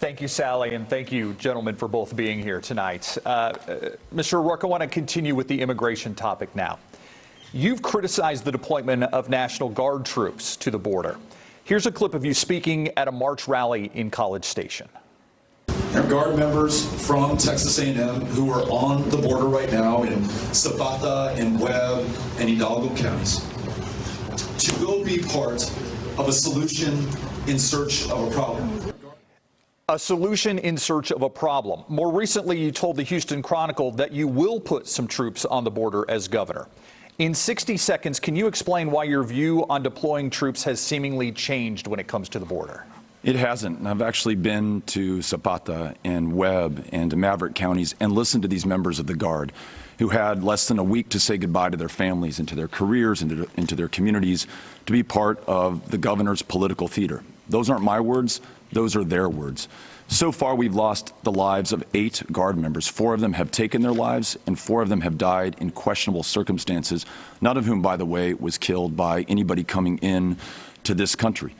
Thank you, Sally, and thank you, gentlemen, for both being here tonight. Mr. O'Rourke, I want to continue with the immigration topic now. You've criticized the deployment of National Guard troops to the border. Here's a clip of you speaking at a March rally in College Station. Our Guard members from Texas A&M who are on the border right now in Zapata and Webb and Hidalgo counties to go be part of a solution in search of a problem. A solution in search of a problem. More recently, you told the Houston Chronicle that you will put some troops on the border as governor. In 60 seconds, can you explain why your view on deploying troops has seemingly changed when it comes to the border? It hasn't. I've actually been to Zapata and Webb and to Maverick counties and listened to these members of the Guard who had less than a week to say goodbye to their families and to their careers and into their communities to be part of the governor's political theater. Those aren't my words. Those are their words. So far, we've lost the lives of 8 Guard members. 4 of them have taken their lives, and 4 of them have died in questionable circumstances, none of whom, by the way, was killed by anybody coming in to this country.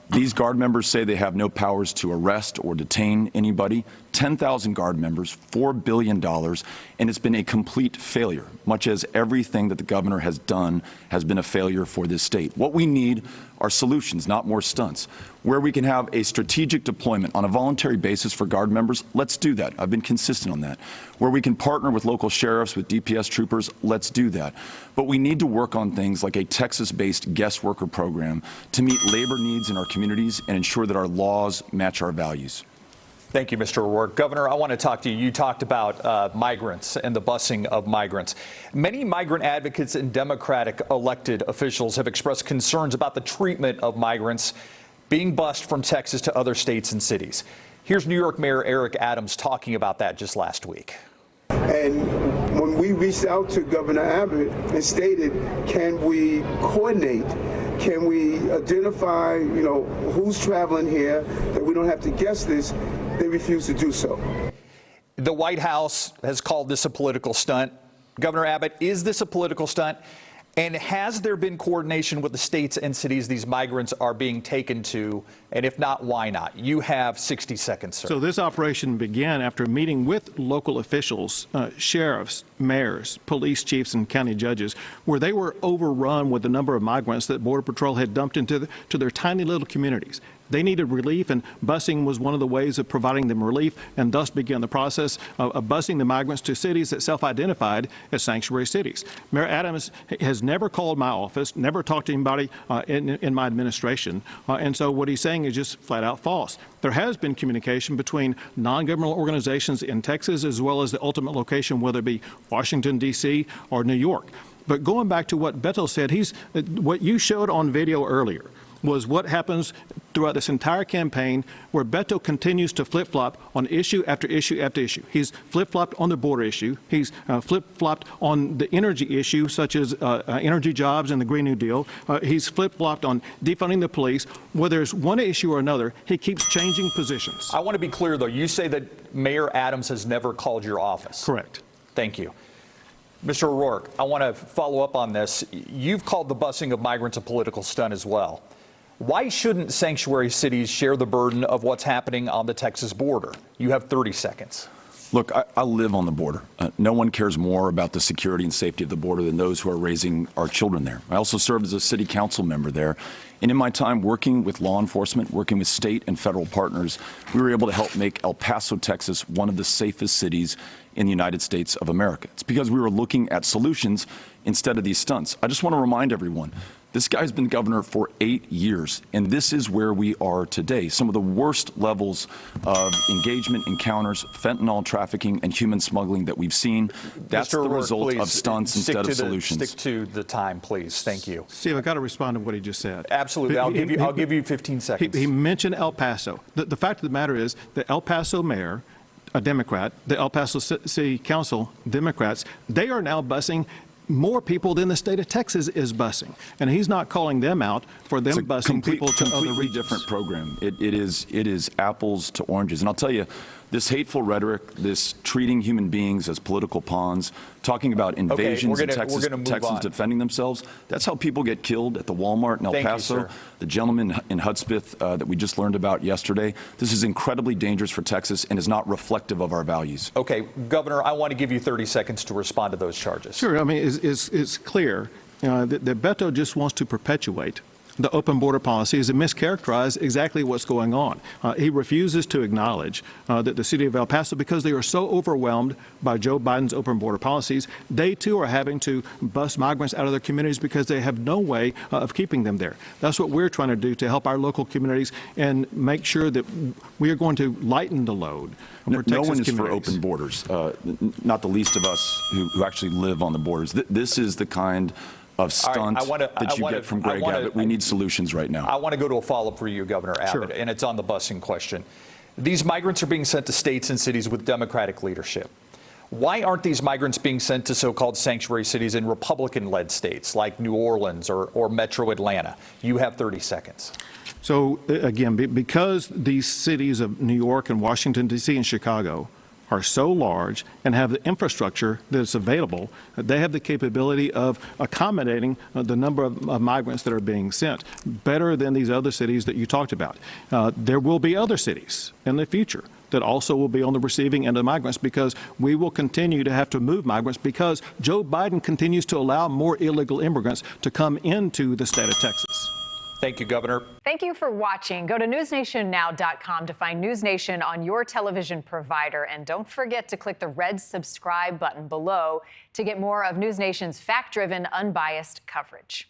These Guard members say they have no powers to arrest or detain anybody. 10,000 Guard members, $4 billion, and it's been a complete failure, much as everything that the governor has done has been a failure for this state. What we need are solutions, not more stunts. Where we can have a strategic deployment on a voluntary basis for Guard members, let's do that. I've been consistent on that. Where we can partner with local sheriffs, with DPS troopers, let's do that. But we need to work on things like a Texas-based guest worker program to meet labor needs in our communities and ensure that our laws match our values. Thank you, Mr. O'Rourke. Governor, I want to talk to you. You talked about migrants and the busing of migrants. Many migrant advocates and Democratic elected officials have expressed concerns about the treatment of migrants being bused from Texas to other states and cities. Here's New York Mayor Eric Adams talking about that just last week. And when we reached out to Governor Abbott and stated, can we coordinate? Can we identify, who's traveling here, that we don't have to guess this? They refuse to do so. The White House has called this a political stunt. Governor Abbott, is this a political stunt? And has there been coordination with the states and cities these migrants are being taken to? And if not, why not? You have 60 seconds, sir. So this operation began after a meeting with local officials, sheriffs, mayors, police chiefs, and county judges, where they were overrun with the number of migrants that Border Patrol had dumped into their tiny little communities. They needed relief, and busing was one of the ways of providing them relief, and thus began the process of busing the migrants to cities that self-identified as sanctuary cities. Mayor Adams has never called my office, never talked to anybody in my administration, and so what he's saying is just flat out false. There has been communication between non-governmental organizations in Texas as well as the ultimate location, whether it be Washington, D.C. or New York. But going back to what Beto said, what you showed on video earlier was what happens throughout this entire campaign, where Beto continues to flip-flop on issue after issue after issue. He's flip-flopped on the border issue. He's flip-flopped on the energy issue, such as energy jobs and the Green New Deal. He's flip-flopped on defunding the police. Whether there's one issue or another, he keeps changing positions. I want to be clear, though. You say that Mayor Adams has never called your office. Correct. Thank you. Mr. O'Rourke, I want to follow up on this. You've called the busing of migrants a political stunt as well. Why shouldn't sanctuary cities share the burden of what's happening on the Texas border? You have 30 seconds. Look, I live on the border. No one cares more about the security and safety of the border than those who are raising our children there. I also served as a city council member there. And in my time working with law enforcement, working with state and federal partners, we were able to help make El Paso, Texas, one of the safest cities in the United States of America. It's because we were looking at solutions instead of these stunts. I just want to remind everyone, this guy's been governor for 8 years, and this is where we are today. Some of the worst levels of engagement, encounters, fentanyl trafficking, and human smuggling that we've seen. That's the result of stunts instead of solutions. Stick to the time, please. Thank you. Steve, I've got to respond to what he just said. Absolutely. I'll give you 15 seconds. He mentioned El Paso. The fact of the matter is the El Paso mayor, a Democrat, the El Paso City Council, Democrats, they are now busing more people than the state of Texas is busing. And he's not calling them out for them busing people to other completely regions. different program. It is apples to oranges. And I'll tell you, this hateful rhetoric, this treating human beings as political pawns, talking about invasions in Texas, Texans defending themselves, that's how people get killed at the Walmart in El Paso. The gentleman in Hudspeth that we just learned about yesterday. This is incredibly dangerous for Texas and is not reflective of our values. Okay, Governor, I want to give you 30 seconds to respond to those charges. Sure. I mean, it's clear that Beto just wants to perpetuate the open border policies and mischaracterize exactly what's going on. He refuses to acknowledge that the city of El Paso, because they are so overwhelmed by Joe Biden's open border policies, they too are having to bus migrants out of their communities because they have no way of keeping them there. That's what we're trying to do to help our local communities and make sure that we are going to lighten the load. No one is for open borders, not the least of us who actually live on the borders. This is the kind of stunt that you get from Greg Abbott. We need solutions right now. I want to go to a follow-up for you, Governor Abbott, and it's on the busing question. These migrants are being sent to states and cities with Democratic leadership. Why aren't these migrants being sent to so-called sanctuary cities in Republican-led states like New Orleans or Metro Atlanta? You have 30 seconds. So, again, because these cities of New York and Washington, D.C. and Chicago are so large and have the infrastructure that's available, they have the capability of accommodating the number of migrants that are being sent better than these other cities that you talked about. There will be other cities in the future that also will be on the receiving end of migrants, because we will continue to have to move migrants because Joe Biden continues to allow more illegal immigrants to come into the state of Texas. Thank you, Governor. Thank you for watching. Go to newsnationnow.com to find News Nation on your television provider. And don't forget to click the red subscribe button below to get more of News Nation's fact-driven, unbiased coverage.